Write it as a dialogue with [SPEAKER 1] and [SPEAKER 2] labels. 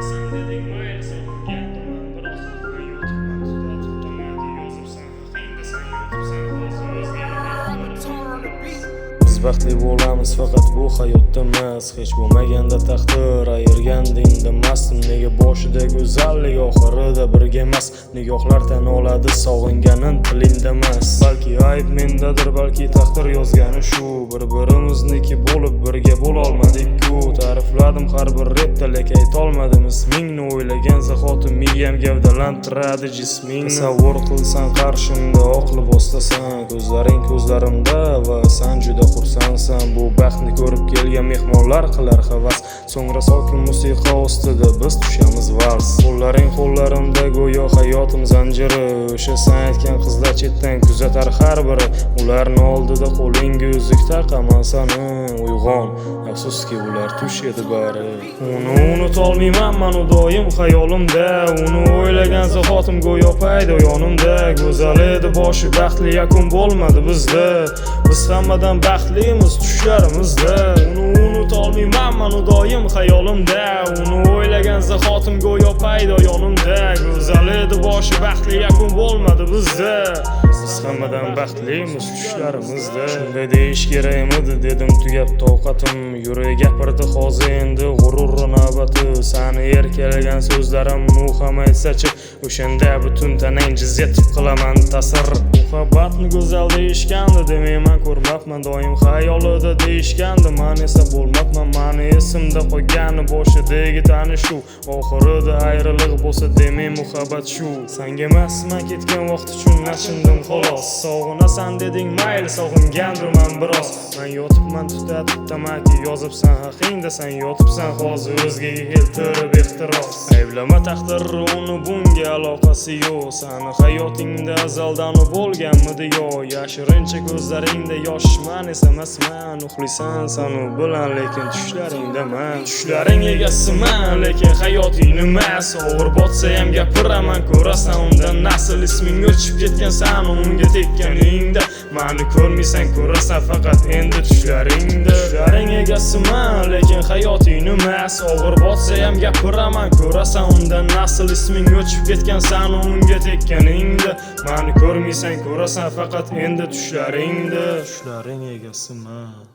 [SPEAKER 1] Sen deding mayli so'kkanman biroz yotibman tutatibman yozibsan haqingda sen yotibsan o'zga biz baxtli bo'lamiz faqat bu hayotda emas hech bo'lmaganda taqdir ayirganda indamasdim nega boshida go'zallik oxirida birga emas nigohlar tan oladi sog'inganin tilingda emas balki ayb mendadir balki taqdir yozgani shu bir-birimizniki bo'lib birga bo'lolmadik-ku ta'rifladim har bir repda lekin aytolmadim ismingni o'ylagan zahotim miyam gavdalantiradi jismingni tasavvur qilsan qarshimda oq libosdasan ko'zlaring ko'zlarimda va san juda xursandsan bu baxtni ko'rib kelgan mehmonlar qilar havas so'ngra sokin musiqa ostida biz tushamiz vals qo'llaring qo'llarimda go'yo hayotim zanjiri o'sha sen aytgan qizlar chetdan kuzatar har biri ularni oldida qo'lingga uzuk taqaman sani uyg'on afsuski ular tush edi bari uni unutolmayman man u doim xayolimda uni o'ylagan zahotim go'yo paydo yonimda go'zal edi boshi baxtli yakun bo'lmadi bizda biz hammadan baxtlimiz tushlarimizda uni unutolmayman man u doim xayolimda uni o'ylagan zahotim go'yo paydo yonimda go'zal edi boshi baxtli yakun bo'lmadi bizda biz hammadan baxtlimiz tushlarimizda shunday deyish kerakmidi dedim tugab toqatim yurak gapirdi hozir endi g'urur navbati sani erkalagan so'zlarim u ham aytsachi o'shanda butun tanang jiz etib qilaman ta'sir muhabbatni go'zal deyishgandi demayman ko'rmabman doim xayolida deyishgandi man esa bo'lmabman mani esimda qolgani boshidagi tanishuv oxirida ayriliq bo'lsa demay muhabbat shu sanga emasman ketgan vaqt uchun achindim xolos sog'inasan deding mayli sog'ingandirman biroz man yotibman tutatib tamaki yozibsan haqingda sen yotibsan hozir o'zgaga keltirib ehtiros ayblama taqdir uni bunga aloqasi yo'q sani hayotingda azaldan bo'lganmidi yo yashirincha ko'zlaringda yosh man esa emasman uxlaysan san u bilan lekin tushlaringdaman tushlaring egasiman lekin hayoting emas og'ir botsa ham gapiraman ko'rasan undan nasl isming o'chib ketgan san unga tekkaningda mani ko'rmaysan ko'rasan faqat endi tushlaring egasiman lekin hayoting emas og'ir botsa ham gapiraman ko'rasan undan nasl isming o'chib ketgan san unga tekkaningda mani ko'rmaysan ko'rasan faqat endi tushlaring egasiman